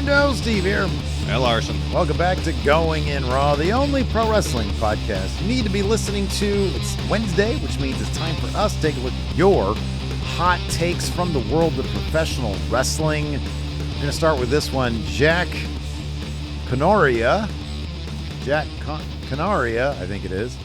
Friendo, Steve here. And Larson. Welcome back to Going in Raw, the only pro wrestling podcast you need to be listening to. It's Wednesday, which means it's time for us to take a look at your hot takes from the world of professional wrestling. We're going to start with this one. Jack Canaria, I think it is,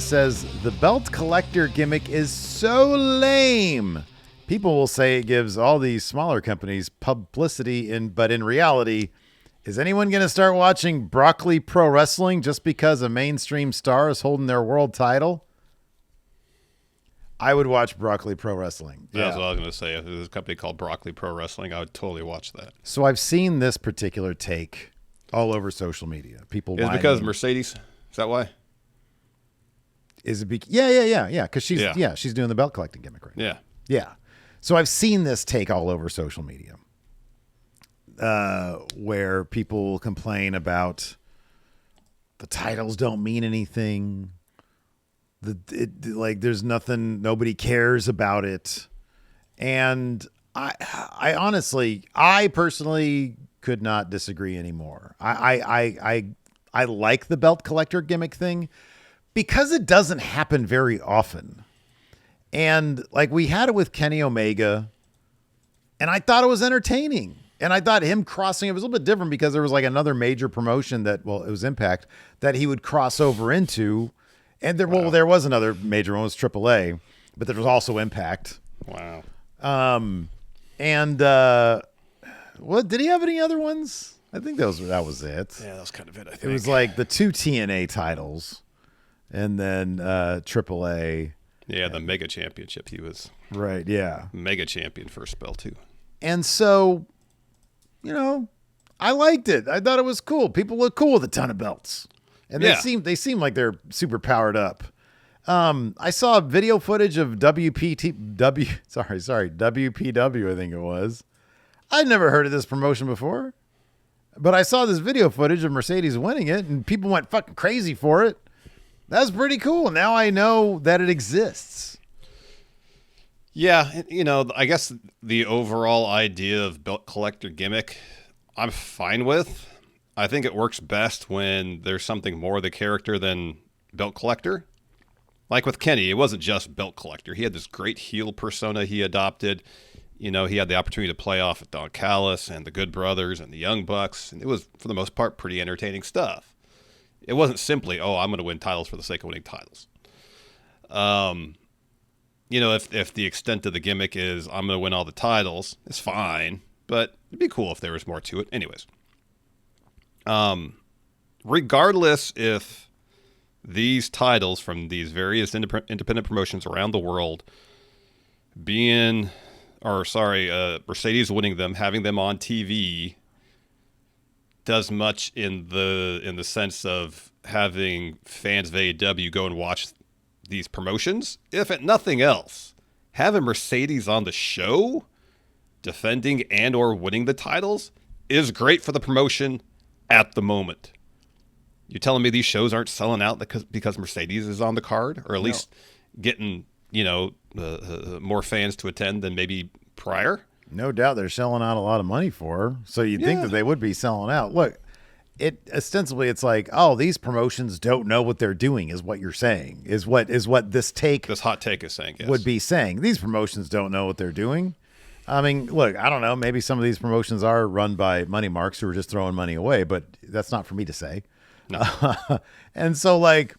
says, the belt collector gimmick is so lame. People will say it gives all these smaller companies publicity, but in reality, is anyone going to start watching Broccoli Pro Wrestling just because a mainstream star is holding their world title? I would watch Broccoli Pro Wrestling. That's what I was going to say. If there's a company called Broccoli Pro Wrestling, I would totally watch that. So I've seen this particular take all over social media. People is it because Mercedes? Is that why? Is it? Yeah. Because she's doing the belt collecting gimmick right now. Yeah. So I've seen this take all over social media, where people complain about the titles don't mean anything. There's nothing, nobody cares about it. And I personally could not disagree anymore. I like the belt collector gimmick thing because it doesn't happen very often. And like we had it with Kenny Omega, and I thought it was entertaining. And I thought him crossing, it was a little bit different because there was like another major promotion that, well, it was Impact, that he would cross over into. And there was another major one, it was AAA, but there was also Impact. Wow. What did he have any other ones? I think that was it. Yeah, that was kind of it, I think. It was like the 2 TNA titles and then AAA. Yeah, the Mega Championship. He was Mega Champion for a spell too. And so, I liked it. I thought it was cool. People look cool with a ton of belts. And they seem like they're super powered up. I saw video footage of WPW, I think it was. I'd never heard of this promotion before. But I saw this video footage of Mercedes winning it, and people went fucking crazy for it. That's pretty cool. Now I know that it exists. Yeah, I guess the overall idea of belt collector gimmick, I'm fine with. I think it works best when there's something more of the character than belt collector. Like with Kenny, it wasn't just belt collector. He had this great heel persona he adopted. He had the opportunity to play off with Don Callis and the Good Brothers and the Young Bucks. And it was, for the most part, pretty entertaining stuff. It wasn't simply, I'm going to win titles for the sake of winning titles. If the extent of the gimmick is I'm going to win all the titles, it's fine. But it'd be cool if there was more to it. Anyways. Regardless if these titles from these various independent promotions around the world Mercedes winning them, having them on TV does much in the sense of having fans of AEW go and watch these promotions. If at nothing else, having Mercedes on the show defending and or winning the titles is great for the promotion at the moment. You're telling me these shows aren't selling out because Mercedes is on the card, or at least getting more fans to attend than maybe prior? No doubt they're selling out a lot of money for her. So you'd think that they would be selling out. Look, ostensibly it's like, these promotions don't know what they're doing is what you're saying, is what this hot take is saying, yes. Would be saying. These promotions don't know what they're doing. I mean, look, I don't know. Maybe some of these promotions are run by money marks who are just throwing money away, but that's not for me to say. No. And so I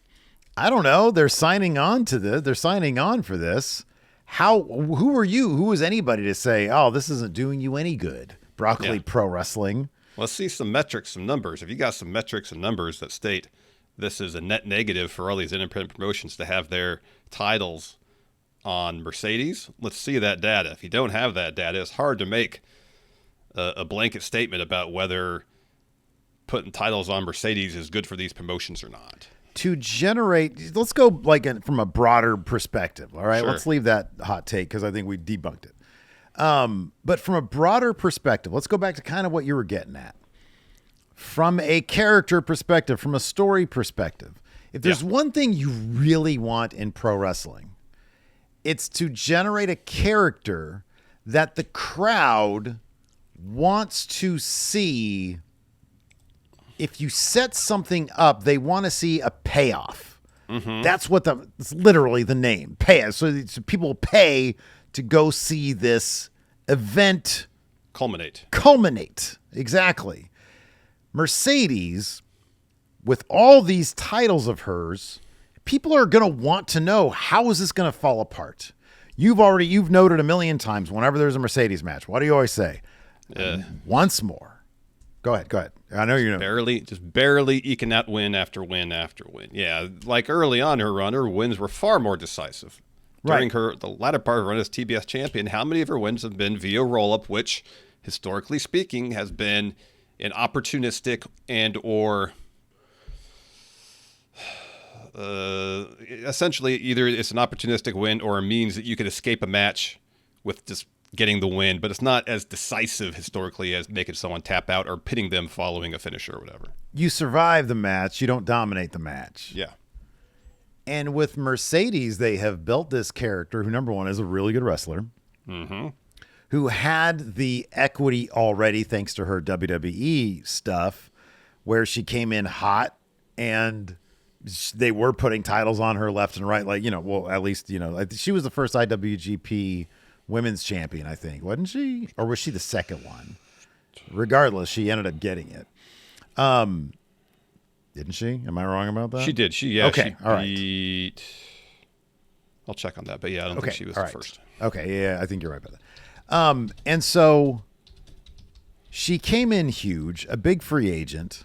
don't know. They're signing on to this. They're signing on for this. Who are you? Who is anybody to say, this isn't doing you any good? Broccoli Pro Wrestling. Let's see some metrics, some numbers. If you got some metrics and numbers that state this is a net negative for all these independent promotions to have their titles on Mercedes, let's see that data. If you don't have that data, it's hard to make a blanket statement about whether putting titles on Mercedes is good for these promotions or not. To generate, let's go from a broader perspective. All right, Sure. Let's leave that hot take because I think we debunked it. But from a broader perspective, let's go back to kind of what you were getting at. From a character perspective, from a story perspective, if there's one thing you really want in pro wrestling, it's to generate a character that the crowd wants to see, if you set something up, they want to see a payoff. That's what it's literally the name, pay. So people pay to go see this event culminate. Exactly. Mercedes, with all these titles of hers, people are going to want to know, how is this going to fall apart? You've noted a million times, whenever there's a Mercedes match, what do you always say? Once more. Go ahead. I know you know. Barely eking out win after win after win. Yeah, like early on her run, her wins were far more decisive. During the latter part of her run as TBS champion, how many of her wins have been via roll-up, which, historically speaking, has been an opportunistic and or essentially either it's an opportunistic win or a means that you can escape a match with just getting the win, but it's not as decisive historically as making someone tap out or pitting them following a finisher or whatever. You survive the match, you don't dominate the match. Yeah. And with Mercedes, they have built this character who, number one, is a really good wrestler, who had the equity already thanks to her WWE stuff, where she came in hot and they were putting titles on her left and right. Like, at least, she was the first IWGP women's champion, I think. Wasn't she? Or was she the second one? Regardless, she ended up getting it. Didn't she? Am I wrong about that? She did. Okay. She all beat... right. I'll check on that, but yeah, I don't think she was the first. Okay, yeah, I think you're right about that. And so she came in huge, a big free agent,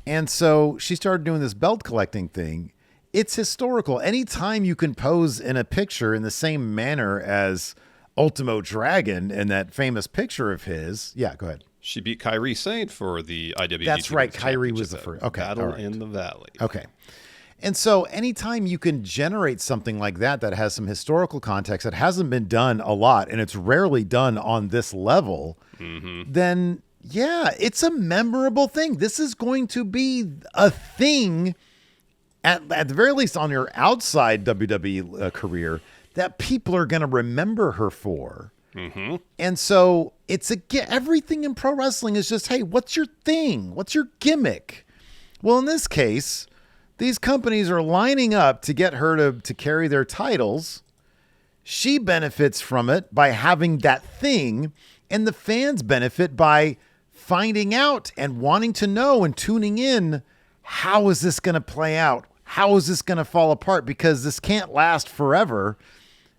and so she started doing this belt collecting thing. It's historical. Anytime you can pose in a picture in the same manner as Ultimo Dragon in that famous picture of his. Yeah, go ahead. She beat Kairi Sane for the IWGP. That's right. Kairi was the first. Okay. Battle in the Valley. Okay. And so anytime you can generate something like that has some historical context that hasn't been done a lot, and it's rarely done on this level, then yeah, it's a memorable thing. This is going to be a thing at the very least on your outside WWE career that people are going to remember her for. And so everything in pro wrestling is just, hey, what's your thing? What's your gimmick? Well, in this case, these companies are lining up to get her to carry their titles. She benefits from it by having that thing, and the fans benefit by finding out and wanting to know and tuning in. How is this going to play out? How is this going to fall apart? Because this can't last forever.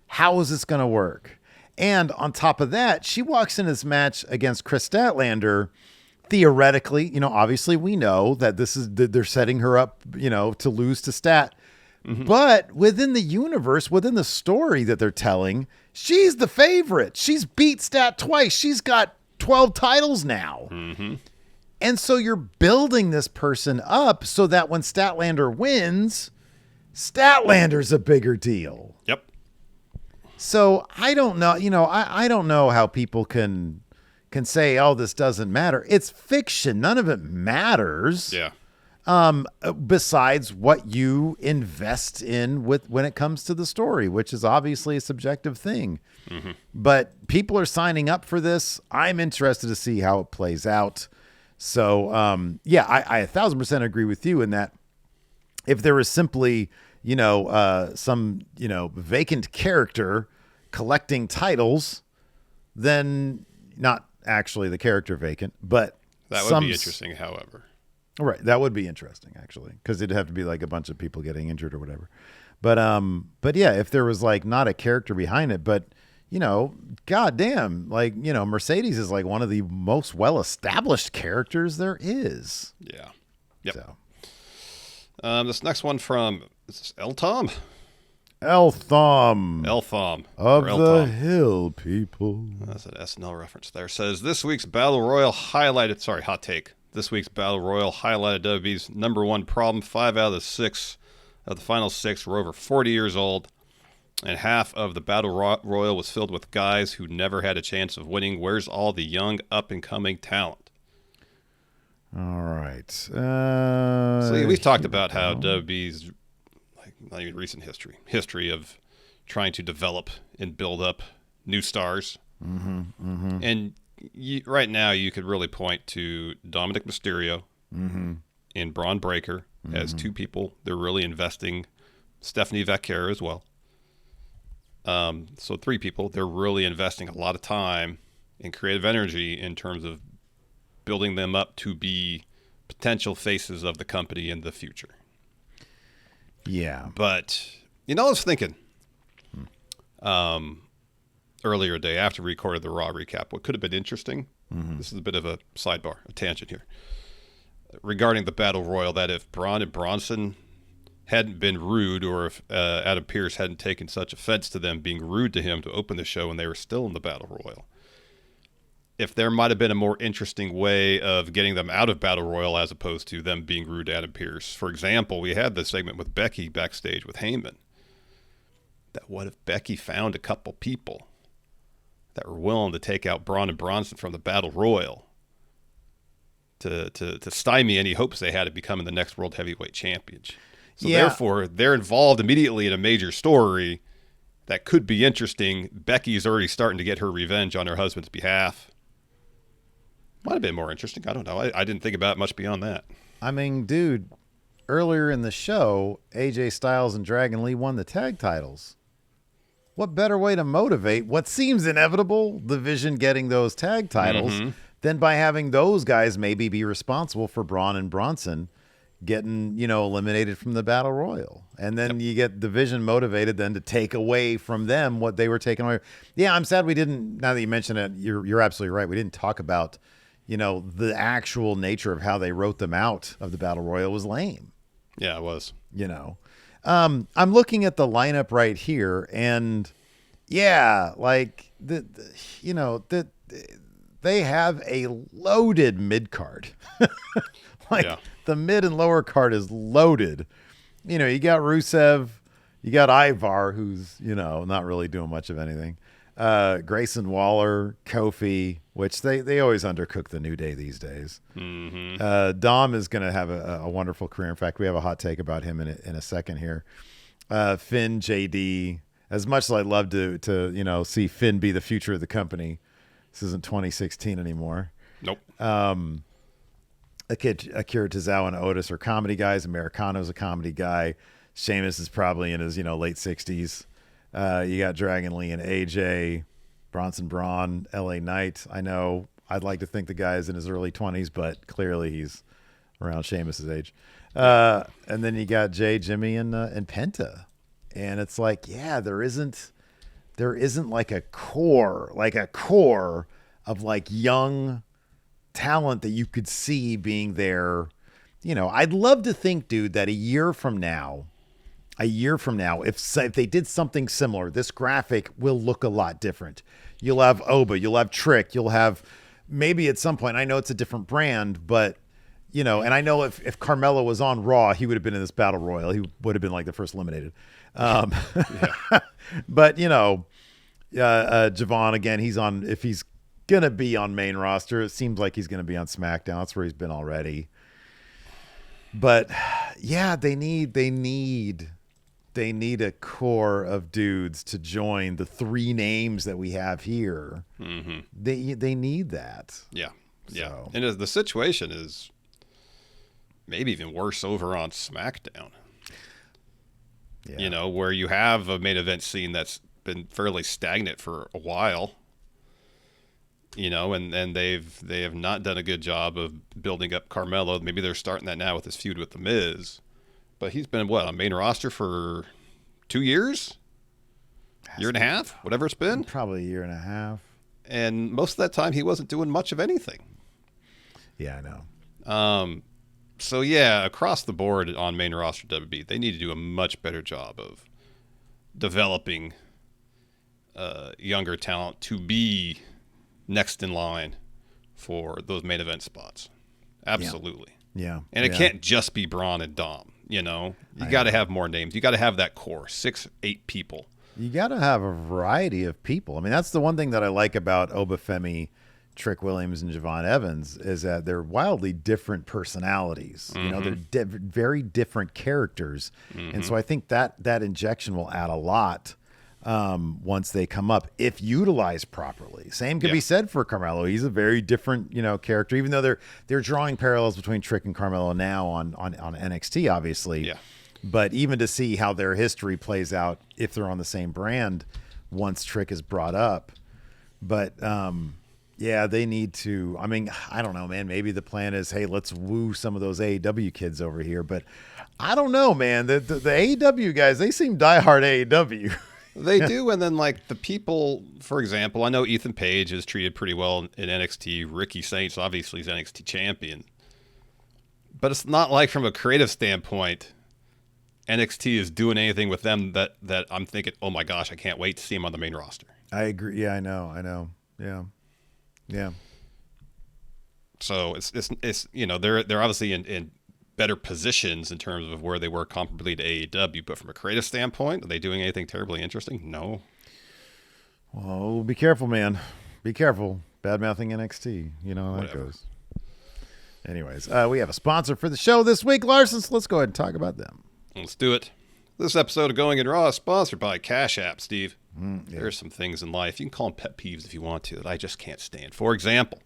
How is this going to work? And on top of that, she walks in this match against Chris Statlander. Theoretically, obviously we know that they're setting her up, to lose to Stat. But within the universe, within the story that they're telling, she's the favorite. She's beat Stat twice. She's got 12 titles now. And so you're building this person up so that when Statlander wins, Statlander's a bigger deal. Yep. So I don't know, I don't know how people can say, oh, this doesn't matter. It's fiction. None of it matters. Yeah. Besides what you invest in when it comes to the story, which is obviously a subjective thing. But people are signing up for this. I'm interested to see how it plays out. So, yeah, I 1,000% agree with you in that if there was simply, some, vacant character collecting titles, then not actually the character vacant, but that would be interesting, however. Right. That would be interesting, actually, because it'd have to be like a bunch of people getting injured or whatever. But yeah, if there was like not a character behind it, but goddamn, like, Mercedes is like one of the most well-established characters there is. Yeah. Yep. So. This next one from El Tom. El Thom. Of the Hill, people. That's an SNL reference there. Says, this week's Battle Royal highlighted, hot take. This week's Battle Royal highlighted WWE's number one problem. 5 out of the final 6 were over 40 years old, and half of the Battle Royal was filled with guys who never had a chance of winning. Where's all the young, up-and-coming talent? All right. So we've talked about how WWE's, not even recent history of trying to develop and build up new stars. And right now you could really point to Dominik Mysterio and Bron Breakker as two people. They're really investing. Stephanie Vaquer as well. So three people. They're really investing a lot of time and creative energy in terms of building them up to be potential faces of the company in the future. Yeah. But, I was thinking earlier today after we recorded the Raw recap, what could have been interesting, this is a bit of a sidebar, a tangent here, regarding the Battle Royal, that if Braun and Bronson hadn't been rude, or if Adam Pearce hadn't taken such offense to them being rude to him to open the show when they were still in the Battle Royal, if there might have been a more interesting way of getting them out of Battle Royal as opposed to them being rude to Adam Pearce. For example, we had this segment with Becky backstage with Heyman. That what if Becky found a couple people that were willing to take out Braun and Bronson from the Battle Royal to stymie any hopes they had of becoming the next World Heavyweight Champions. So therefore, they're involved immediately in a major story that could be interesting. Becky's already starting to get her revenge on her husband's behalf. Might have been more interesting. I don't know. I didn't think about it much beyond that. I mean, dude, earlier in the show, AJ Styles and Dragon Lee won the tag titles. What better way to motivate what seems inevitable, Division getting those tag titles, than by having those guys maybe be responsible for Braun and Bronson getting, eliminated from the Battle Royal. And then you get Division motivated then to take away from them what they were taking away. Yeah, I'm sad we didn't, now that you mention it, you're absolutely right. We didn't talk about, the actual nature of how they wrote them out of the Battle Royal was lame. Yeah, it was. I'm looking at the lineup right here, and like they have a loaded mid card. The mid and lower card is loaded. You got Rusev, you got Ivar, who's not really doing much of anything. Grayson Waller, Kofi, which they always undercook the New Day these days. Dom is going to have a wonderful career. In fact, we have a hot take about him in a second here. Finn, JD. As much as I'd love to see Finn be the future of the company, this isn't 2016 anymore. Nope. Akira Tozawa and Otis are comedy guys. Americano's a comedy guy. Sheamus is probably in his late 60s. You got Dragon Lee and AJ, Bronson Braun, LA Knight. I know I'd like to think the guy is in his early 20s, but clearly he's around Sheamus's age. And then you got Jay, Jimmy, and Penta. And it's like, there isn't like a core of like young talent that you could see being there. I'd love to think, dude, that a year from now, if they did something similar, this graphic will look a lot different. You'll have Oba, you'll have Trick, you'll have maybe at some point, I know it's a different brand, but and I know if Carmelo was on Raw, he would have been in this Battle Royal. He would have been like the first eliminated. But Javon, again, if he's going to be on main roster, it seems like he's going to be on SmackDown. That's where he's been already. But they need a core of dudes to join the three names that we have here. They need that. Yeah. So. And the situation is maybe even worse over on SmackDown. Yeah. Where you have a main event scene that's been fairly stagnant for a while. And they have not done a good job of building up Carmelo. Maybe they're starting that now with his feud with The Miz. But he's been, on main roster for 2 years? Year and a half? Whatever it's been? Probably a year and a half. And most of that time, he wasn't doing much of anything. Yeah, I know. So, across the board on main roster WB, they need to do a much better job of developing younger talent to be next in line for those main event spots. Absolutely. Yeah. And it can't just be Braun and Dom. You got to have more names. You got to have that core, 6-8 people. You got to have a variety of people. I mean, that's the one thing that I like about Obafemi, Trick Williams, and Javon Evans is that they're wildly different personalities. They're very different characters. And so I think that injection will add a lot. once they come up, if utilized properly. Same can be said for Carmelo. He's a very different, character, even though they're drawing parallels between Trick and Carmelo now on NXT, obviously. Yeah. But even to see how their history plays out if they're on the same brand once Trick is brought up. But they need to. I mean, I don't know, man. Maybe the plan is, hey, let's woo some of those AEW kids over here. But I don't know, man. The AEW guys, they seem diehard AEW. They do, and then like the people, for example, I know Ethan Page is treated pretty well in NXT. Ricky Saints obviously is NXT champion, but it's not like from a creative standpoint, NXT is doing anything with them that I'm thinking, oh my gosh, I can't wait to see him on the main roster. I agree. Yeah, I know. Yeah. So it's they're obviously in better positions in terms of where they were comparably to AEW, but from a creative standpoint, are they doing anything terribly interesting? No. Well, be careful, man. Be careful. Bad-mouthing NXT. You know how that goes. Anyways, we have a sponsor for the show this week, Larson, so let's go ahead and talk about them. Let's do it. This episode of Going in Raw is sponsored by Cash App, Steve. There's some things in life, you can call them pet peeves if you want to, that I just can't stand. For example,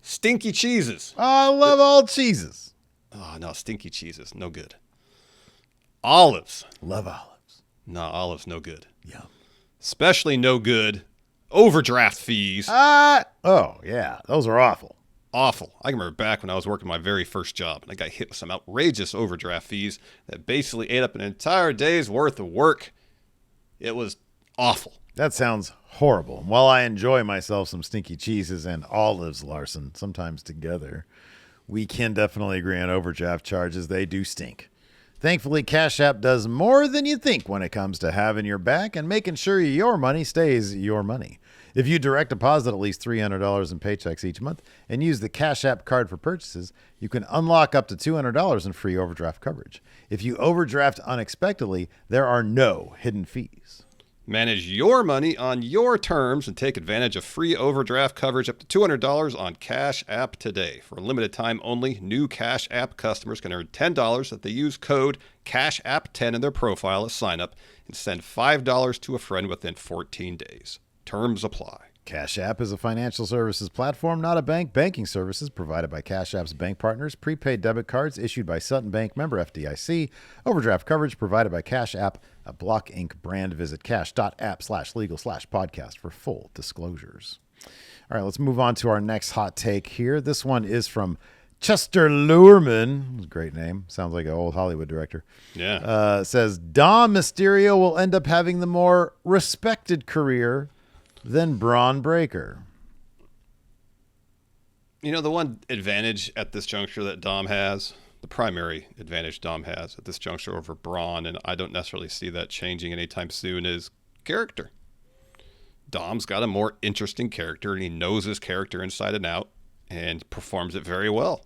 stinky cheeses. Oh, I love all cheeses. Oh, no, stinky cheeses, no good. Olives. Love olives. No, olives, no good. Yeah. Especially no good overdraft fees. Oh, yeah. Those are awful. Awful. I can remember back when I was working my very first job, and I got hit with some outrageous overdraft fees that basically ate up an entire day's worth of work. It was awful. That sounds horrible. While I enjoy myself some stinky cheeses and olives, Larson, sometimes together, we can definitely agree on overdraft charges. They do stink. Thankfully, Cash App does more than you think when it comes to having your back and making sure your money stays your money. If you direct deposit at least $300 in paychecks each month and use the Cash App card for purchases, you can unlock up to $200 in free overdraft coverage. If you overdraft unexpectedly, there are no hidden fees. Manage your money on your terms and take advantage of free overdraft coverage up to $200 on Cash App today. For a limited time only, new Cash App customers can earn $10 if they use code CASHAPP10 in their profile at sign up and send $5 to a friend within 14 days. Terms apply. Cash App is a financial services platform, not a bank. Banking services provided by Cash App's bank partners. Prepaid debit cards issued by Sutton Bank, member FDIC. Overdraft coverage provided by Cash App, a Block Inc. brand. Visit cash.app/legal/podcast for full disclosures. All right, let's move on to our next hot take here. This one is from Chester Luhrmann. Great name. Sounds like an old Hollywood director. Yeah. Says, Dom Mysterio will end up having the more respected career than Bron Breakker. You know, the one advantage at this juncture that Dom has, the primary advantage Dom has at this juncture over Braun, and I don't necessarily see that changing anytime soon, is character. Dom's got a more interesting character, and he knows his character inside and out and performs it very well.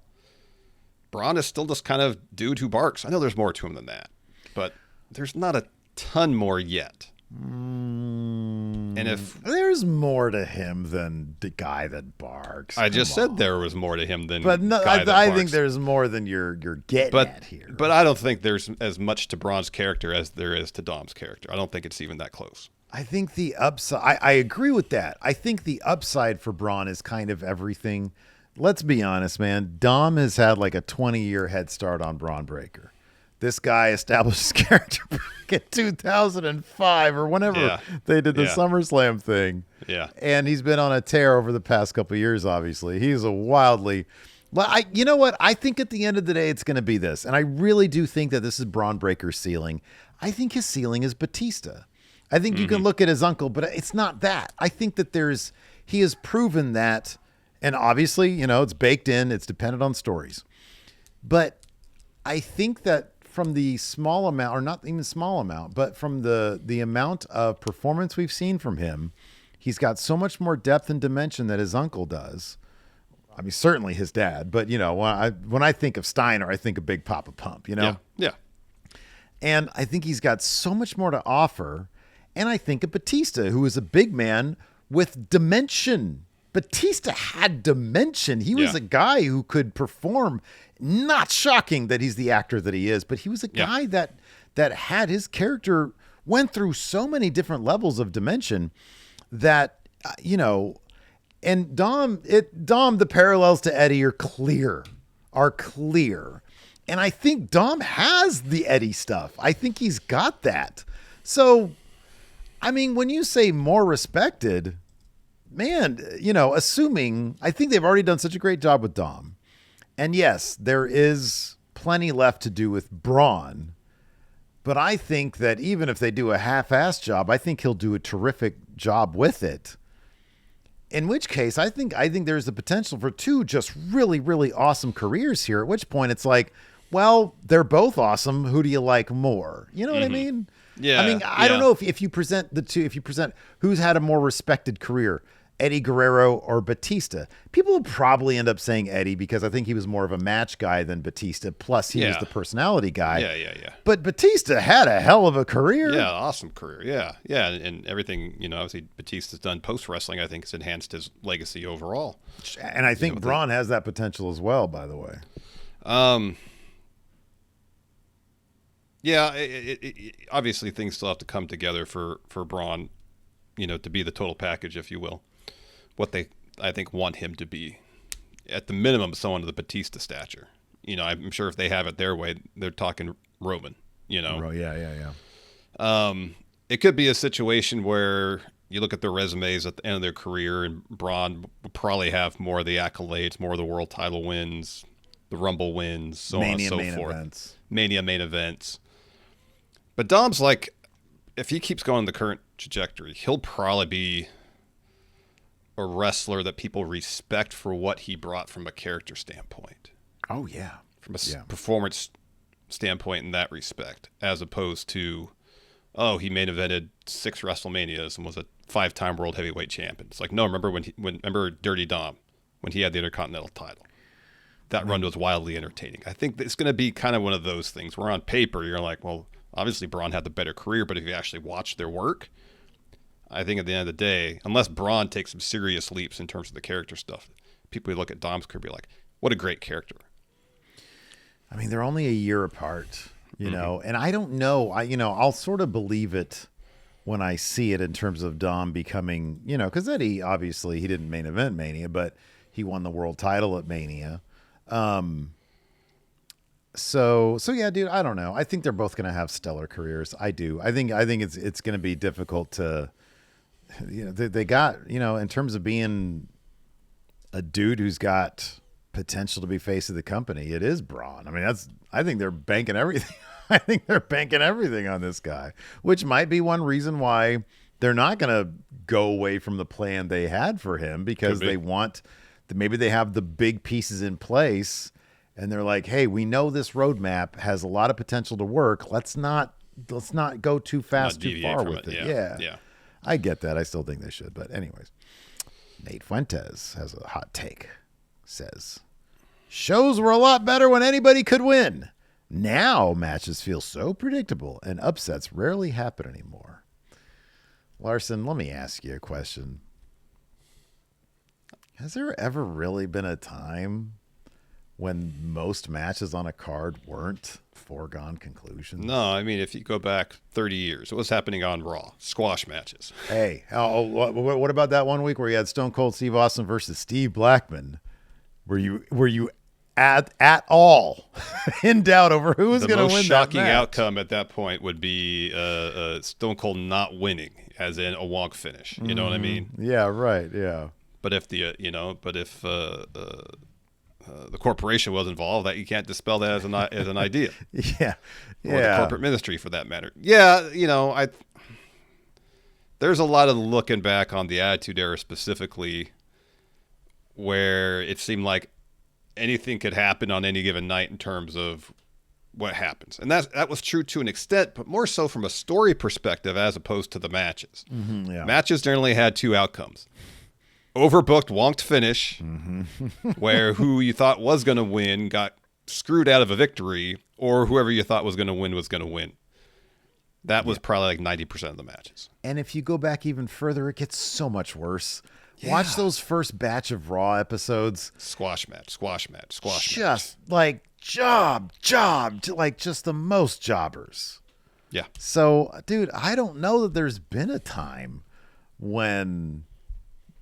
Braun is still just kind of dude who barks. I know there's more to him than that, but there's not a ton more yet. And if there's more to him than the guy that barks, I just said there was more to him than. But no, I think there's more than you're getting at here. But I don't think there's as much to Braun's character as there is to Dom's character. I don't think it's even that close. I think the upside. I agree with that. I think the upside for Braun is kind of everything. Let's be honest, man. Dom has had like a 20-year head start on Bron Breakker. This guy established his character back in 2005 or whenever they did the SummerSlam thing. Yeah. And he's been on a tear over the past couple of years, obviously. He's a wildly... you know what? I think at the end of the day, it's going to be this. And I really do think that this is Bron Breakker's ceiling. I think his ceiling is Batista. I think you can look at his uncle, but it's not that. I think that he has proven that. And obviously, you know, it's baked in. It's dependent on stories. But I think that from the small amount, or not even small amount, but from the amount of performance we've seen from him, he's got so much more depth and dimension that his uncle does. I mean, certainly his dad, but you know, when I think of Steiner, I think of Big Papa Pump, you know? Yeah. And I think he's got so much more to offer. And I think of Batista, who is a big man with dimension. Batista had dimension. He was a guy who could perform. Not shocking that he's the actor that he is, but he was a guy that had his character went through so many different levels of dimension that, and Dom, the parallels to Eddie are clear. And I think Dom has the Eddie stuff. I think he's got that. So, I mean, when you say more respected, man, assuming, I think they've already done such a great job with Dom. And yes, there is plenty left to do with Bron. But I think that even if they do a half-assed job, I think he'll do a terrific job with it. In which case, I think there's the potential for two just really, really awesome careers here. At which point it's like, well, they're both awesome. Who do you like more? You know what I mean? Yeah. I mean, I don't know if you present the two, if you present who's had a more respected career, Eddie Guerrero or Batista. People will probably end up saying Eddie because I think he was more of a match guy than Batista. Plus, he was the personality guy. Yeah. But Batista had a hell of a career. Yeah, awesome career. Yeah. And everything, obviously Batista's done post-wrestling, I think has enhanced his legacy overall. And I think Bron has that potential as well, by the way. Yeah, obviously things still have to come together for Bron, to be the total package, if you will. What they, I think, want him to be. At the minimum, someone of the Batista stature. I'm sure if they have it their way, they're talking Roman, Oh, yeah. It could be a situation where you look at their resumes at the end of their career, and Bron will probably have more of the accolades, more of the world title wins, the Rumble wins, so on and so forth. Mania main events. But Dom's like, if he keeps going the current trajectory, he'll probably be a wrestler that people respect for what he brought from a character standpoint. Oh, yeah. From a performance standpoint in that respect, as opposed to, he main evented 6 WrestleManias and was a 5-time world heavyweight champion. It's like, no, remember Dirty Dom when he had the Intercontinental title. That run was wildly entertaining. I think it's going to be kind of one of those things where on paper you're like, well, obviously Bron had the better career, but if you actually watch their work, I think at the end of the day, unless Bron takes some serious leaps in terms of the character stuff, people who look at Dom's career be like, what a great character. I mean, they're only a year apart, and I don't know. I'll sort of believe it when I see it in terms of Dom becoming, because Eddie, obviously, he didn't main event Mania, but he won the world title at Mania. So yeah, dude, I don't know. I think they're both going to have stellar careers. I do. I think it's going to be difficult to, they got, in terms of being a dude who's got potential to be face of the company, it is Bron. I mean, I think they're banking everything. I think they're banking everything on this guy, which might be one reason why they're not going to go away from the plan they had for him, because they want, maybe they have the big pieces in place and they're like, hey, we know this roadmap has a lot of potential to work. Let's not go too fast, too far with it. Yeah. I get that. I still think they should. But anyways, Nate Fuentes has a hot take. Says, shows were a lot better when anybody could win. Now matches feel so predictable and upsets rarely happen anymore. Larson, let me ask you a question. Has there ever really been a time when most matches on a card weren't foregone conclusions? No, I mean, if you go back 30 years, what was happening on Raw? Squash matches. Hey, what about that one week where you had Stone Cold Steve Austin versus Steve Blackman? Were you at all in doubt over who was going to win that match? The most shocking outcome at that point would be Stone Cold not winning, as in a wonk finish. You know what I mean? Yeah, right. Yeah. But if the the corporation was involved, that you can't dispel that as an idea. Yeah. Or the corporate ministry, for that matter. Yeah, there's a lot of looking back on the Attitude Era specifically, where it seemed like anything could happen on any given night in terms of what happens. And that was true to an extent, but more so from a story perspective as opposed to the matches. Mm-hmm, yeah. Matches generally had 2 outcomes. Overbooked, wonked finish, where who you thought was going to win got screwed out of a victory, or whoever you thought was going to win was going to win. That was probably like 90% of the matches. And if you go back even further, it gets so much worse. Yeah. Watch those first batch of Raw episodes. Squash match. Just like job, like just the most jobbers. Yeah. So, dude, I don't know that there's been a time when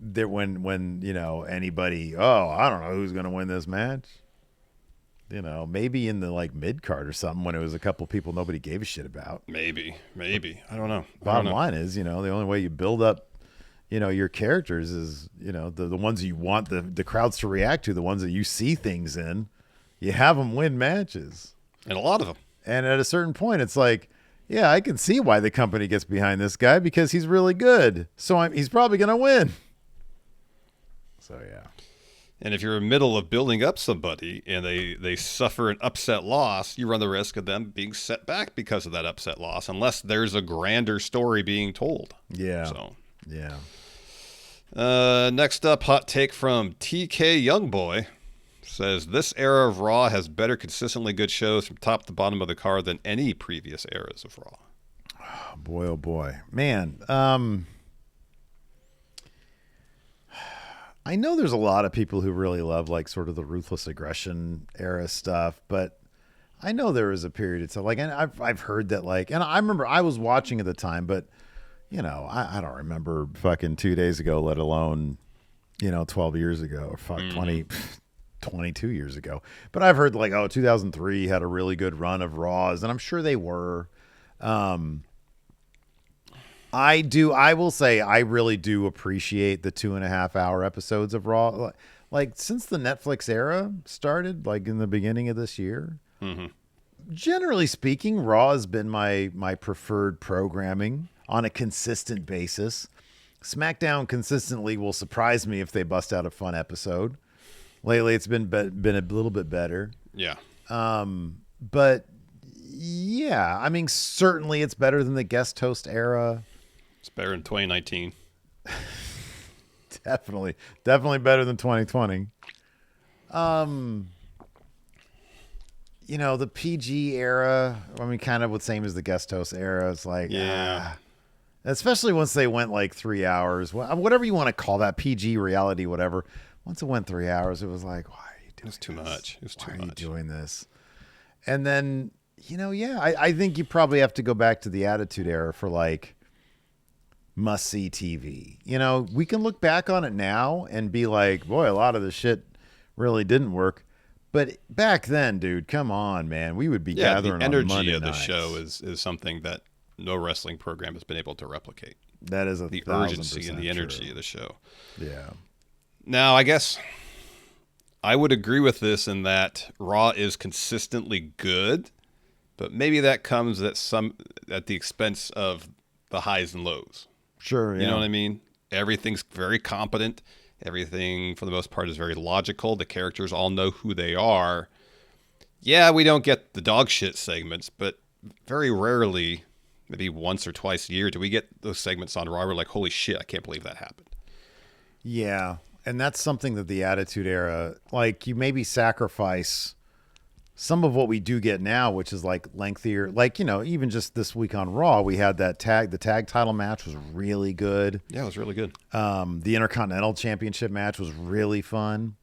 anybody, I don't know who's going to win this match. Maybe in the like mid card or something when it was a couple people nobody gave a shit about. Maybe. I don't know. Bottom line is, the only way you build up, your characters is, the ones you want the crowds to react to, the ones that you see things in, you have them win matches. And a lot of them. And at a certain point, it's like, yeah, I can see why the company gets behind this guy because he's really good. So he's probably going to win. So, yeah. And if you're in the middle of building up somebody and they suffer an upset loss, you run the risk of them being set back because of that upset loss, unless there's a grander story being told. Yeah. So, yeah. Next up, hot take from TK Youngboy. Says, this era of Raw has better consistently good shows from top to bottom of the card than any previous eras of Raw. Oh, boy, oh boy. Man, I know there's a lot of people who really love like sort of the Ruthless Aggression era stuff, but I know there was a period of time, like, and I've heard that, like, and I remember I was watching at the time, but I don't remember fucking 2 days ago, let alone 12 years ago or 22 years ago. But I've heard like, 2003 had a really good run of Raws, and I'm sure they were. I will say I really do appreciate the 2.5 hour episodes of Raw. Like since the Netflix era started, like in the beginning of this year, generally speaking, Raw has been my preferred programming on a consistent basis. SmackDown consistently will surprise me if they bust out a fun episode. Lately, it's been a little bit better. Yeah. But yeah, I mean, certainly it's better than the guest host era. It's better than 2019. Definitely better than 2020. The PG era, I mean, kind of the same as the guest host era. It's like, yeah. Especially once they went like 3 hours, whatever you want to call that, PG reality, whatever. Once it went 3 hours, it was like, why are you doing this? It was too much. Why are you doing this? And then, I think you probably have to go back to the Attitude Era for like must-see TV. We can look back on it now and be like, boy, a lot of the shit really didn't work. But back then, dude, come on, man. We would be gathering on Monday nights. The energy of the show is something that no wrestling program has been able to replicate. That is the urgency and the energy of the show. Yeah. Now, I guess I would agree with this in that Raw is consistently good, but maybe that comes at the expense of the highs and lows. Sure, yeah. You know what I mean? Everything's very competent. Everything, for the most part, is very logical. The characters all know who they are. Yeah, we don't get the dog shit segments, but very rarely, maybe once or twice a year, do we get those segments on Raw. We're like, holy shit, I can't believe that happened. Yeah, and that's something that the Attitude Era, like, you maybe sacrifice some of what we do get now, which is like lengthier, like, even just this week on Raw, we had the tag title match was really good. Yeah, it was really good. The Intercontinental Championship match was really fun.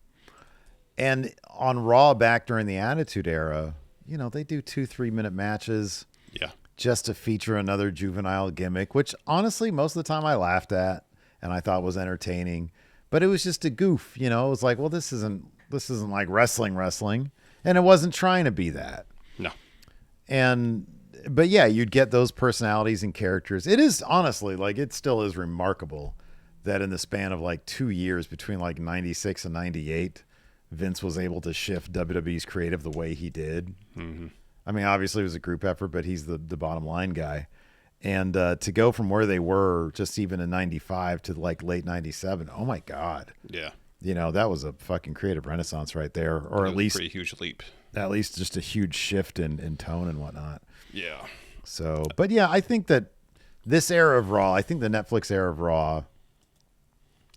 And on Raw back during the Attitude Era, they do 2-3 minute matches. Yeah. Just to feature another juvenile gimmick, which honestly, most of the time I laughed at and I thought was entertaining, but it was just a goof. It was like, well, this isn't like wrestling. And it wasn't trying to be that. No. But yeah, you'd get those personalities and characters. It is honestly, like, it still is remarkable that in the span of like 2 years between like 96 and 98, Vince was able to shift WWE's creative the way he did. Mm-hmm. I mean, obviously it was a group effort, but he's the bottom line guy. And to go from where they were just even in 95 to like late 97, oh my God. Yeah. That was a fucking creative renaissance right there, or at least a pretty huge leap. At least just a huge shift in tone and whatnot. Yeah. So, but yeah, I think that this era of Raw, I think the Netflix era of Raw,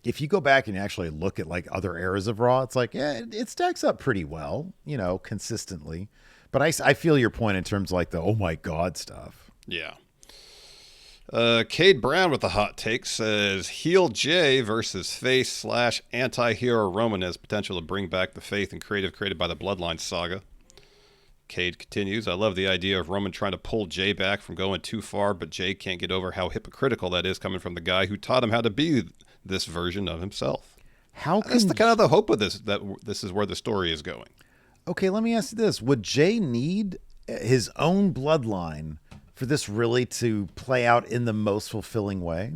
if you go back and actually look at like other eras of Raw, it's like, yeah, it stacks up pretty well, consistently. But I feel your point in terms of like the, oh my God stuff. Yeah. Cade Brown with the hot take says heel Jey versus face / anti-hero Roman has potential to bring back the faith and creative created by the Bloodline saga. Cade continues, I love the idea of Roman trying to pull Jey back from going too far, but Jey can't get over how hypocritical that is coming from the guy who taught him how to be this version of himself. That's kind of the hope of this, that this is where the story is going. Okay, let me ask you this. Would Jey need his own bloodline for this really to play out in the most fulfilling way?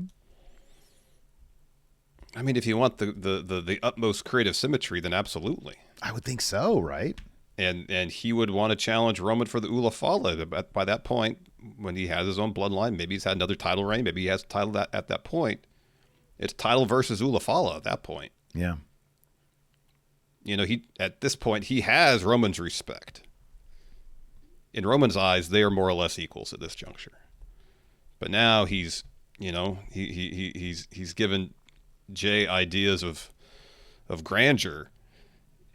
I mean, if you want the utmost creative symmetry, then absolutely. I would think so, right? And he would want to challenge Roman for the Ulafala. By that point, when he has his own bloodline, maybe he's had another title reign, maybe he has a title at that point. It's title versus Ulafala at that point. Yeah. You know, at this point, he has Roman's respect. In Roman's eyes, they are more or less equals at this juncture. But now he's given Jey ideas of grandeur.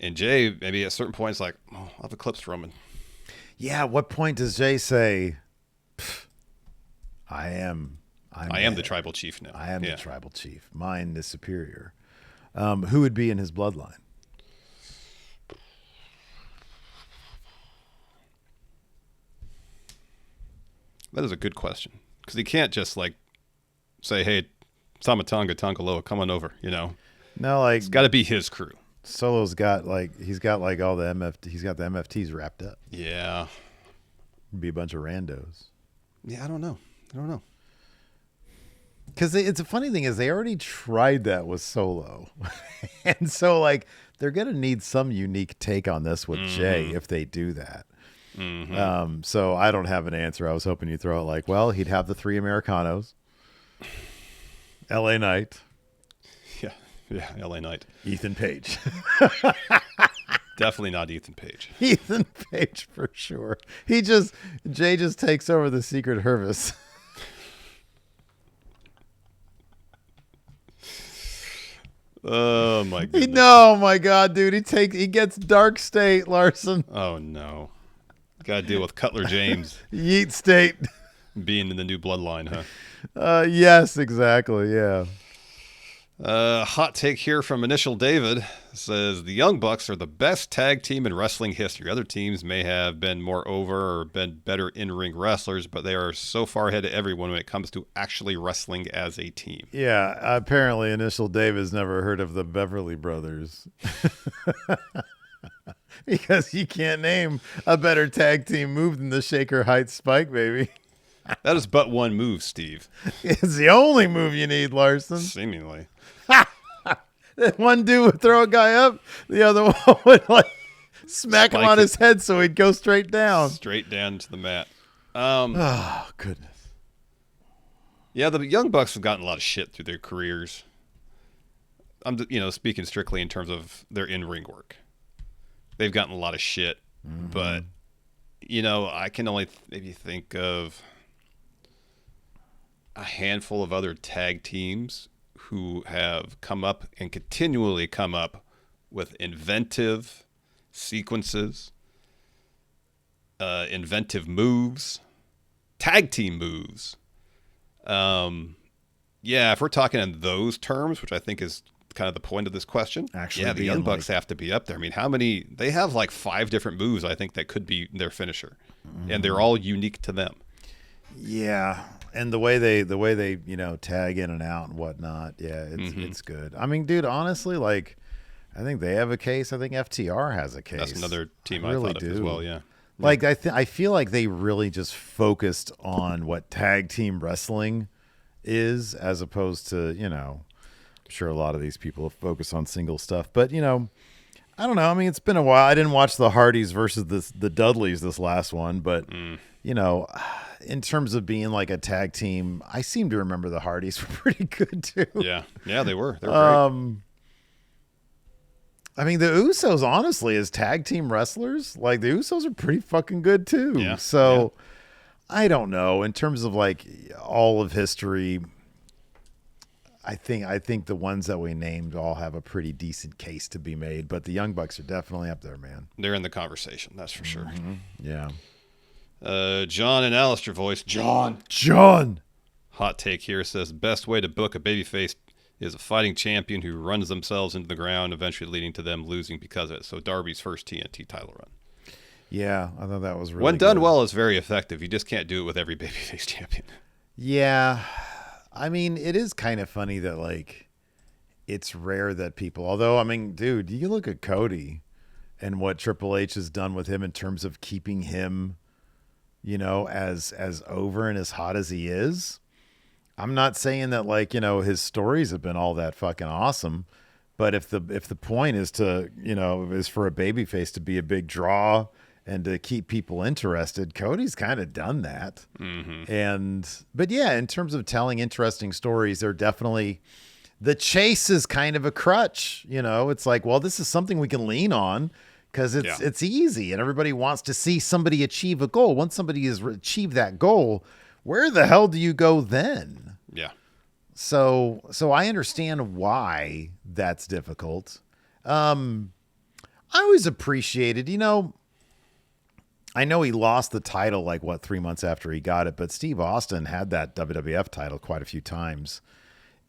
And Jey, maybe at a certain point, is like, oh, I've eclipsed Roman. Yeah, at what point does Jey say, I am the tribal chief now. I am the tribal chief. Mine is superior. Who would be in his bloodline? That is a good question. Because he can't just, like, say, hey, Tamatanga Tangaloa, come on over, you know? No, like... It's got to be his crew. Solo's got, like, he's got, like, all the he's got the MFTs wrapped up. Yeah. Be a bunch of randos. Yeah, I don't know. Because it's a funny thing is they already tried that with Solo. And so, like, they're going to need some unique take on this with Jey if they do that. Mm-hmm. So I don't have an answer. I was hoping you'd throw it like, well, he'd have the 3 Americanos. LA Knight. Yeah, LA Knight. Ethan Page. Definitely not Ethan Page. Ethan Page for sure. Jey just takes over the Secret Service. Oh my goodness. Oh my God, dude. He gets Dark State, Larson. Oh no. Got to deal with Cutler James. Yeet State. Being in the new bloodline, huh? Yes, exactly. Yeah. Hot take here from Initial David says the Young Bucks are the best tag team in wrestling history. Other teams may have been more over or been better in-ring wrestlers, but they are so far ahead of everyone when it comes to actually wrestling as a team. Yeah, apparently Initial David's never heard of the Beverly Brothers. Because you can't name a better tag team move than the Shaker Heights Spike, baby. That is but one move, Steve. It's the only move you need, Larson. Seemingly. One dude would throw a guy up, the other one would like smack him on his head so he'd go straight down. Straight down to the mat. Oh, goodness. Yeah, the Young Bucks have gotten a lot of shit through their careers. I'm speaking strictly in terms of their in-ring work. They've gotten a lot of shit, but I can only maybe think of a handful of other tag teams who have come up and continually come up with inventive sequences, inventive moves, tag team moves. If we're talking in those terms, which I think is kind of the point of this question. Actually, the Young Bucks have to be up there. I mean, how many? They have like 5 different moves, I think, that could be their finisher, and they're all unique to them. Yeah, and the way they tag in and out and whatnot. Yeah, it's good. I mean, dude, honestly, like, I think they have a case. I think FTR has a case. That's another team I thought of as well. Yeah. Like I feel like they really just focused on what tag team wrestling is, as opposed to I'm sure a lot of these people have focused on single stuff, but I don't know. I mean, it's been a while. I didn't watch the Hardys versus the Dudleys this last one, but in terms of being like a tag team, I seem to remember the Hardys were pretty good too. Yeah, they were. They were great. I mean, the Usos, honestly, as tag team wrestlers, like the Usos are pretty fucking good too. Yeah. So I don't know. In terms of like all of history, I think the ones that we named all have a pretty decent case to be made, but the Young Bucks are definitely up there, man. They're in the conversation, that's for sure. Yeah. John and Alistair voice. John. Hot take here says best way to book a babyface is a fighting champion who runs themselves into the ground, eventually leading to them losing because of it. So Darby's first TNT title run. Yeah, I thought that was really when done good. well, it's very effective. You just can't do it with every babyface champion. Yeah, I mean, it is kind of funny that like it's rare that people. Although, I mean, dude, you look at Cody and what Triple H has done with him in terms of keeping him, as over and as hot as he is. I'm not saying that like, his stories have been all that fucking awesome, but if the point is to, is for a babyface to be a big draw and to keep people interested, Cody's kind of done that. Mm-hmm. But yeah, in terms of telling interesting stories, they're definitely, the chase is kind of a crutch. It's like, well, this is something we can lean on because it's easy and everybody wants to see somebody achieve a goal. Once somebody has achieved that goal, where the hell do you go then? Yeah. So I understand why that's difficult. I always appreciated, I know he lost the title 3 months after he got it, but Steve Austin had that WWF title quite a few times.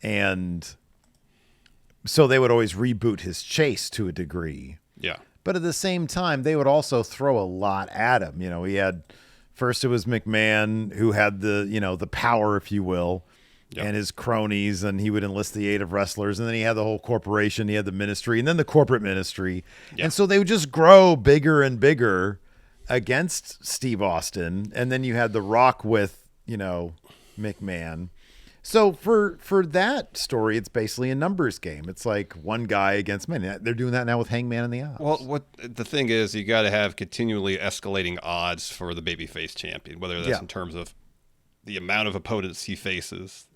And so they would always reboot his chase to a degree. Yeah. But at the same time, they would also throw a lot at him. He had, first it was McMahon who had the power, if you will, and his cronies, and he would enlist the aid of wrestlers. And then he had the whole corporation, he had the ministry, and then the corporate ministry. Yeah. And so they would just grow bigger and bigger against Steve Austin. And then you had The Rock with, McMahon. So for that story, it's basically a numbers game. It's like one guy against many. They're doing that now with Hangman and the Odds. Well, what the thing is, you got to have continually escalating odds for the babyface champion, whether that's in terms of the amount of opponents he faces,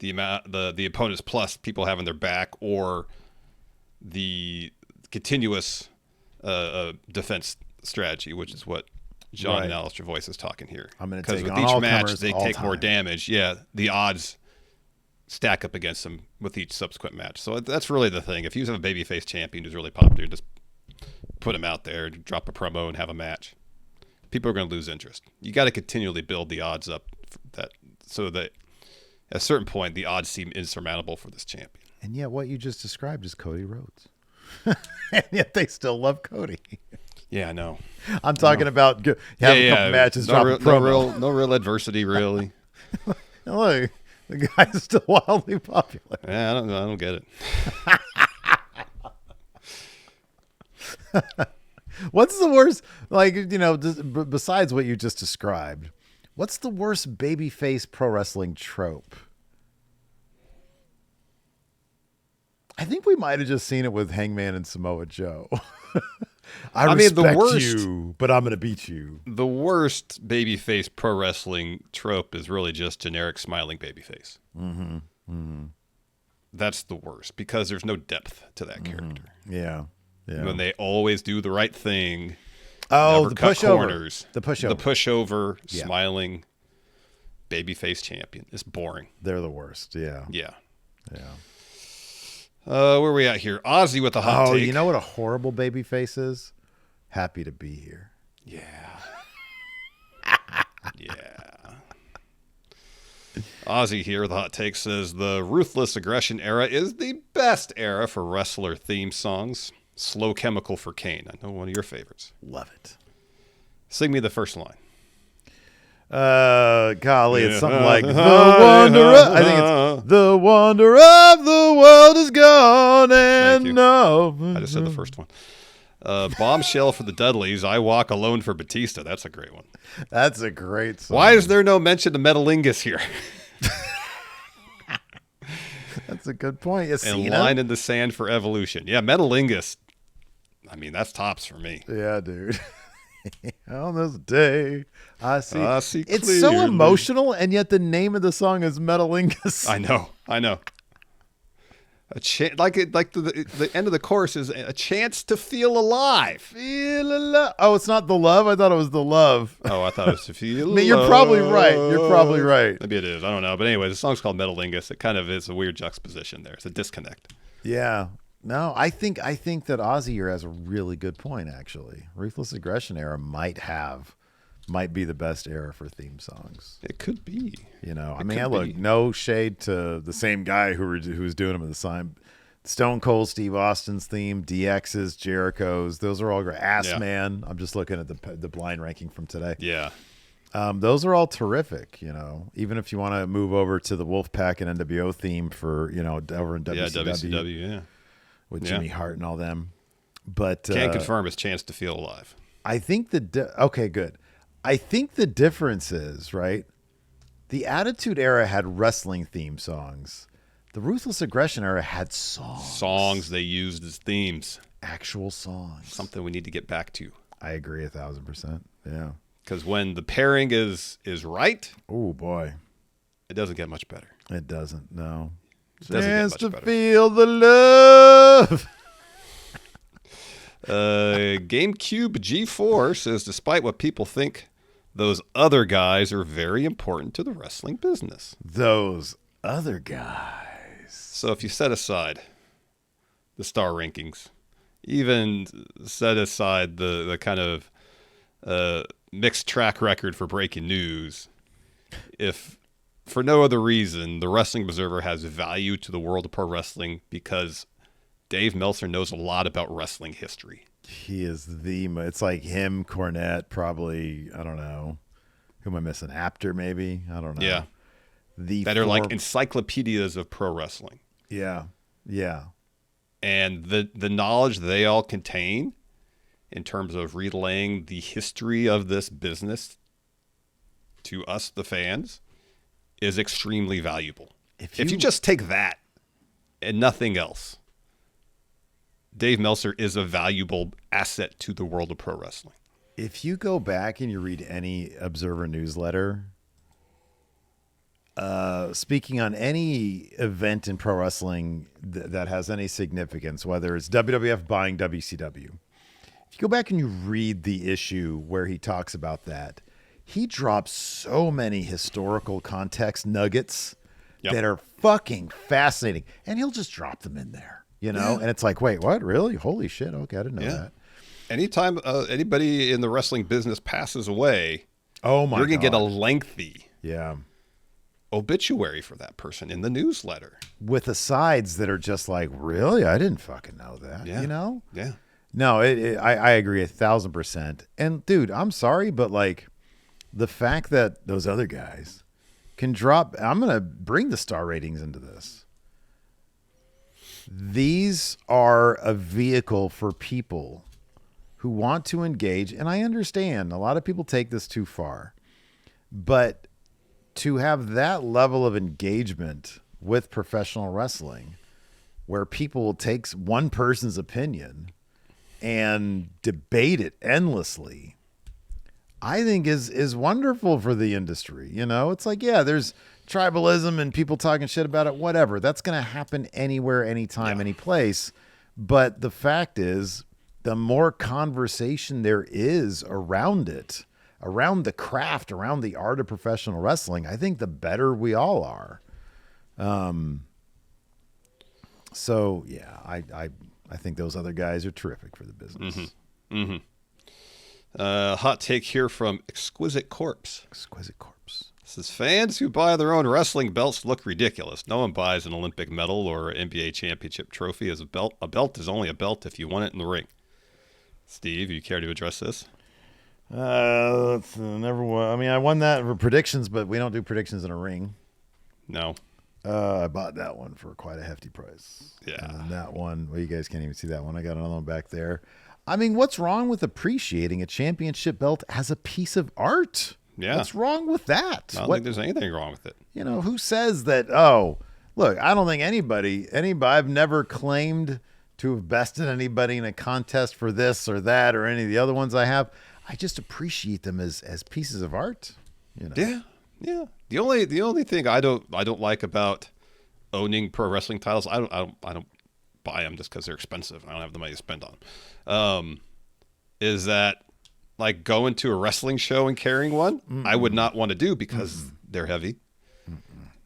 the amount the opponents plus people having their back, or the continuous defense strategy, which is what John and Alistair Voice is talking here. I'm going to take with on each all match comers they all take time. more damage. Yeah, the odds stack up against them with each subsequent match. So that's really the thing. If you have a babyface champion who's really popular, just put him out there, drop a promo, and have a match. People are going to lose interest. You got to continually build the odds up so that at a certain point the odds seem insurmountable for this champion. And yet, what you just described is Cody Rhodes, and yet they still love Cody. Yeah, I know. I'm talking about having a couple matches, dropping promo. No real adversity, really. Look, the guy's still wildly popular. Yeah, I don't get it. What's the worst? Besides what you just described, what's the worst babyface pro wrestling trope? I think we might have just seen it with Hangman and Samoa Joe. I respect the worst, you, but I'm going to beat you. The worst babyface pro wrestling trope is really just generic smiling babyface. Mm-hmm. Mm-hmm. That's the worst because there's no depth to that character. Yeah. When they always do the right thing. Oh, the pushover. Corners. The pushover. The pushover, smiling babyface champion. It's boring. They're the worst. Yeah. Yeah. Yeah. Where are we at here? Ozzy with the hot take. Oh, you know what a horrible babyface is? Happy to be here. Yeah. Yeah. Ozzy here with the hot take says the ruthless aggression era is the best era for wrestler theme songs. Slow Chemical for Kane. I know one of your favorites. Love it. Sing me the first line. Golly, it's something like the wonder. I think it's the wonder of the world is gone and no. I just said the first one. Bombshell for the Dudleys. I Walk Alone for Batista. That's a great one. That's a great song. Why is there no mention of Metalingus here? That's a good point. And Line in the Sand for Evolution. Yeah, Metalingus. I mean, that's tops for me. Yeah, dude. On this day, I see it's clearly. So emotional, and yet the name of the song is Metalingus. I know. The end of the chorus is a chance to feel alive. Feel alive. Oh, it's not the love. I thought it was the love. Oh, I thought it was to feel. I mean, you're probably right. Maybe it is. I don't know. But anyway, the song's called Metalingus. It kind of is a weird juxtaposition there. It's a disconnect. Yeah. No, I think that Ozzy here has a really good point. Actually, Ruthless Aggression era might be the best era for theme songs. It could be. I mean, look, no shade to the same guy who was doing them at the Stone Cold Steve Austin's theme, DX's, Jericho's, those are all great. Man, I'm just looking at the blind ranking from today. Yeah. Those are all terrific, even if you want to move over to the Wolfpack and NWO theme for, over in WCW. Yeah, WCW, yeah. With Jimmy Hart and all them. But can't confirm his chance to feel alive. I think okay, good. I think the difference is, right? The Attitude Era had wrestling theme songs. The Ruthless Aggression Era had songs. Songs they used as themes. Actual songs. Something we need to get back to. I agree 1,000%. Yeah. Because when the pairing is right, oh boy, it doesn't get much better. It doesn't. No. It doesn't Chance get to much better. feel the love. GameCube G4 says, despite what people think, those other guys are very important to the wrestling business. Those other guys. So if you set aside the star rankings, even set aside the kind of mixed track record for breaking news, if for no other reason, the Wrestling Observer has value to the world of pro wrestling because Dave Meltzer knows a lot about wrestling history. He is it's like him, Cornette, probably, I don't know. Who am I missing? Apter, maybe? I don't know. Yeah. That are like encyclopedias of pro wrestling. Yeah. Yeah. And the knowledge they all contain in terms of relaying the history of this business to us, the fans, is extremely valuable. If you just take that and nothing else, Dave Meltzer is a valuable asset to the world of pro wrestling. If you go back and you read any Observer newsletter, speaking on any event in pro wrestling that has any significance, whether it's WWF buying WCW, if you go back and you read the issue where he talks about that, he drops so many historical context nuggets that are fucking fascinating. And he'll just drop them in there, And it's like, wait, what? Really? Holy shit. Okay, I didn't know that. Anytime anybody in the wrestling business passes away, you're going to get a lengthy obituary for that person in the newsletter. With asides that are just like, really? I didn't fucking know that, Yeah. No, I agree 1,000%. And dude, I'm sorry, but like the fact that those other guys can drop, I'm going to bring the star ratings into this. These are a vehicle for people who want to engage. And I understand a lot of people take this too far, but to have that level of engagement with professional wrestling where people will take one person's opinion and debate it endlessly, I think is wonderful for the industry. It's like, there's tribalism and people talking shit about it, whatever. That's going to happen anywhere, anytime, any place. But the fact is, the more conversation there is around it, around the craft, around the art of professional wrestling, I think the better we all are. So yeah, I think those other guys are terrific for the business. Mm-hmm. Mm-hmm. Hot take here from Exquisite Corpse. Exquisite Corpse. Says, fans who buy their own wrestling belts look ridiculous. No one buys an Olympic medal or an NBA championship trophy as a belt. A belt is only a belt if you want it in the ring. Steve, you care to address this? Never won. I mean, I won that for predictions, but we don't do predictions in a ring. No. I bought that one for quite a hefty price. Yeah. And that one, well, you guys can't even see that one. I got another one back there. I mean, what's wrong with appreciating a championship belt as a piece of art? Yeah. What's wrong with that? I don't think there's anything wrong with it. Who says that, look, I don't think anybody, I've never claimed to have bested anybody in a contest for this or that or any of the other ones I have. I just appreciate them as pieces of art. Yeah. Yeah. The only thing I don't like about owning pro wrestling titles, I don't buy them just because they're expensive. I don't have the money to spend on them. Is that like going to a wrestling show and carrying one? I would not want to do because they're heavy.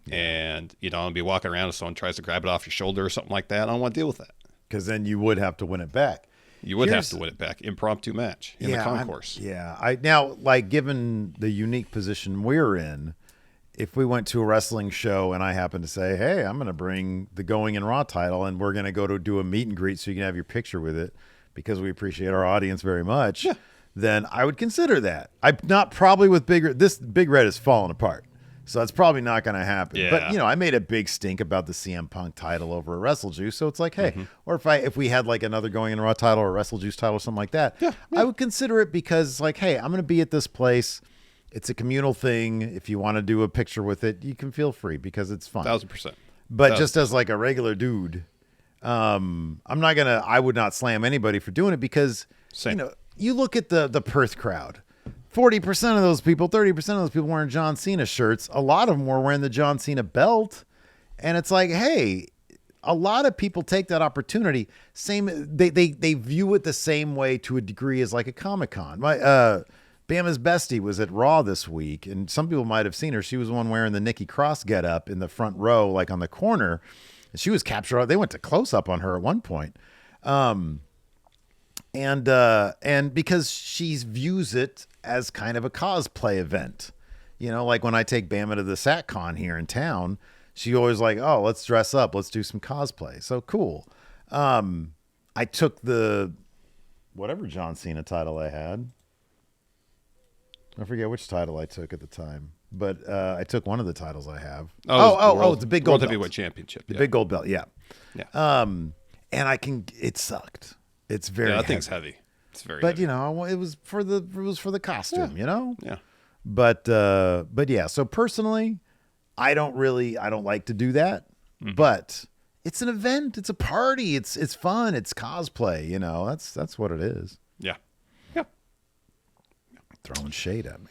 Yeah. And I'll be walking around and someone tries to grab it off your shoulder or something like that. I don't want to deal with that. Because then you would have to win it back. You would have to win it back. Impromptu match in the concourse. Now, given the unique position we're in, if we went to a wrestling show and I happened to say, hey, I'm going to bring the Going in Raw title and we're going to go to do a meet and greet so you can have your picture with it because we appreciate our audience very much, then I would consider that. I'm not probably with this Big Red is falling apart. So that's probably not going to happen. Yeah. But, I made a big stink about the CM Punk title over a WrestleJuice. So it's like, hey, or if we had like another Going in Raw title or a WrestleJuice title or something like that, I would consider it because it's like, hey, I'm going to be at this place. It's a communal thing. If you want to do a picture with it, you can feel free because it's fun. 1,000%. But just as like a regular dude, I would not slam anybody for doing it because, you look at the Perth crowd. 40% of those people, 30% of those people wearing John Cena shirts. A lot of them were wearing the John Cena belt. And it's like, hey, a lot of people take that opportunity. They view it the same way to a degree as like a Comic-Con. Bama's bestie was at Raw this week, and some people might have seen her. She was the one wearing the Nikki Cross getup in the front row, like on the corner. And she was captured. They went to close up on her at one point. And because she views it as kind of a cosplay event, like when I take Bama to the SatCon here in town, she always like, oh, let's dress up. Let's do some cosplay. So cool. I took the whatever John Cena title I had. I forget which title I took at the time, but I took one of the titles I have. It's the big gold World belt. Heavyweight Championship. The big gold belt. Yeah. Yeah. And it sucked. It's very that heavy. thing's heavy. It's very But heavy. it was for the costume, Yeah. But yeah, so personally, I don't like to do that. But it's an event, it's a party, it's fun, it's cosplay, that's what it is. Yeah. Yeah. Throwing shade at me.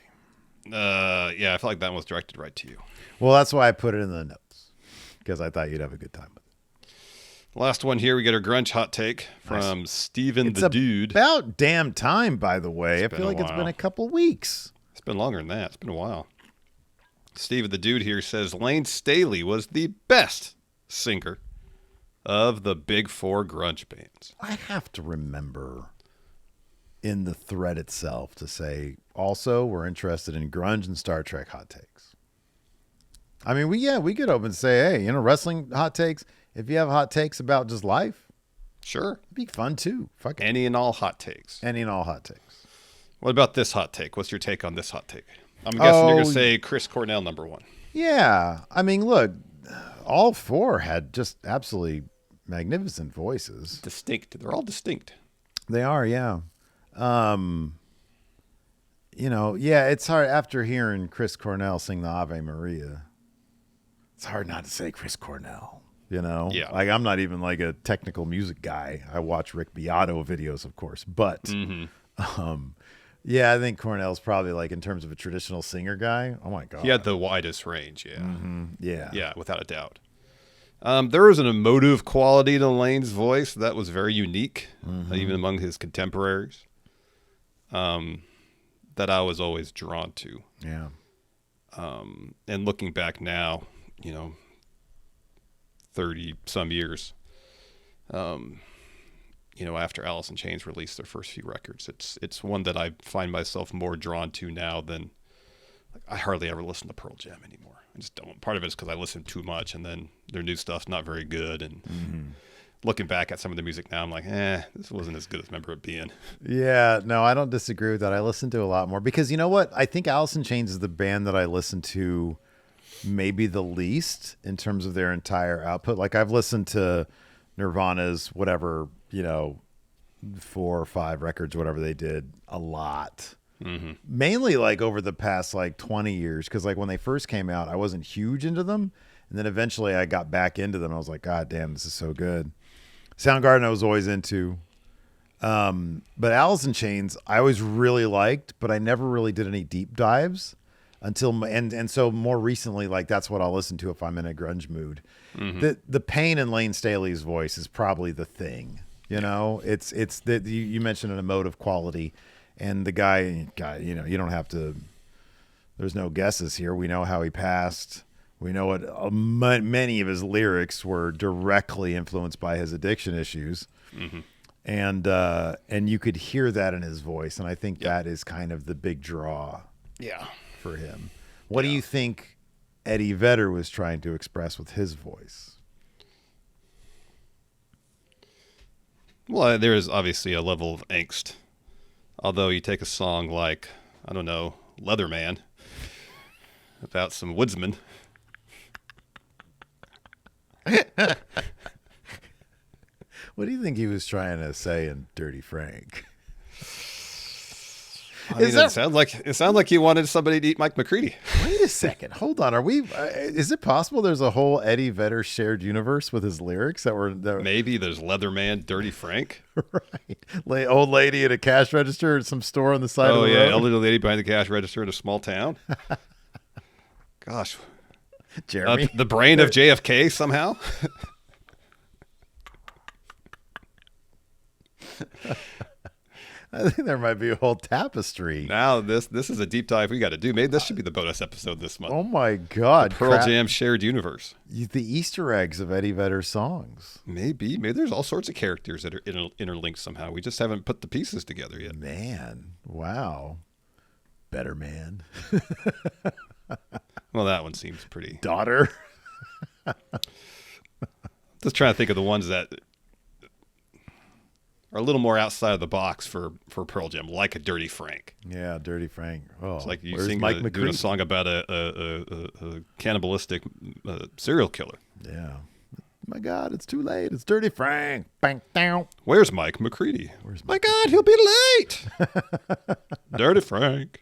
Yeah, I felt like that one was directed right to you. Well, that's why I put it in the notes because I thought you'd have a good time with it. Last one here, we get our grunge hot take from Steven the Dude. About damn time, by the way. I feel like it's been a couple weeks. It's been longer than that. It's been a while. Steven the Dude here says Lane Staley was the best singer of the big four grunge bands. I have to remember in the thread itself to say, also, we're interested in grunge and Star Trek hot takes. I mean, we could open and say, hey, wrestling hot takes. If you have hot takes about just life, sure, it'd be fun too. Fuck it. Any and all hot takes. Any and all hot takes. What about this hot take? What's your take on this hot take? I'm guessing you're going to say Chris Cornell number one. Yeah. I mean, look, all four had just absolutely magnificent voices. Distinct. They're all distinct. They are, yeah. It's hard after hearing Chris Cornell sing the Ave Maria. It's hard not to say Chris Cornell. Yeah. Like I'm not even like a technical music guy. I watch Rick Beato videos, of course, but I think Cornell's probably like in terms of a traditional singer guy. Oh my God. He had the widest range. Yeah. Mm-hmm. Yeah. Yeah. Without a doubt. There was an emotive quality to Lane's voice that was very unique, even among his contemporaries, that I was always drawn to. Yeah. And looking back now, 30 some years, after Alice in Chains released their first few records, it's one that I find myself more drawn to now than I hardly ever listen to Pearl Jam anymore. I just don't. Part of it is because I listen too much, and then their new stuff's not very good. And looking back at some of the music now, I'm like, this wasn't as good as I remember it being. Yeah, no, I don't disagree with that. I listen to a lot more because you know what? I think Alice in Chains is the band that I listen to maybe the least in terms of their entire output. Like I've listened to Nirvana's whatever, 4 or 5 records, whatever they did, a lot. Mainly like over the past like 20 years. Cause like when they first came out, I wasn't huge into them. And then eventually I got back into them. I was like, God damn, this is so good. Soundgarden I was always into. But Alice in Chains I always really liked, but I never really did any deep dives. So more recently, like that's what I'll listen to if I'm in a grunge mood. The pain in Lane Staley's voice is probably the thing. It's that you mentioned an emotive quality, and the guy, you don't have to. There's no guesses here. We know how he passed. We know what many of his lyrics were directly influenced by his addiction issues, and you could hear that in his voice, and I think that is kind of the big draw. Yeah. For him. What do you think Eddie Vedder was trying to express with his voice. Well, there is obviously a level of angst. Although you take a song like, I don't know, Leatherman, about some woodsman. What do you think he was trying to say in Dirty Frank? It sounds like he wanted somebody to eat Mike McCready. Wait a second. Hold on. Are we? Is it possible there's a whole Eddie Vedder shared universe with his lyrics that were Maybe there's Leatherman, Dirty Frank. Right. Old lady at a cash register at some store on the side of the road. Oh yeah, elderly lady behind the cash register in a small town. Gosh, Jeremy, the brain of JFK somehow. I think there might be a whole tapestry. Now this is a deep dive we got to do. Maybe this should be the bonus episode this month. Oh my God! Pearl Jam shared universe. The Easter eggs of Eddie Vedder songs. Maybe there's all sorts of characters that are interlinked somehow. We just haven't put the pieces together yet. Man, wow, better man. Well, that one seems pretty. Daughter. Just trying to think of the ones that are a little more outside of the box for Pearl Jam, like a Dirty Frank. Yeah, Dirty Frank. Oh, it's like you where's sing Mike doing a McCready? song about a cannibalistic serial killer. Yeah. My God, it's too late. It's Dirty Frank. Bang, down. Where's Mike McCready? Where's My God, he'll be late. Dirty Frank.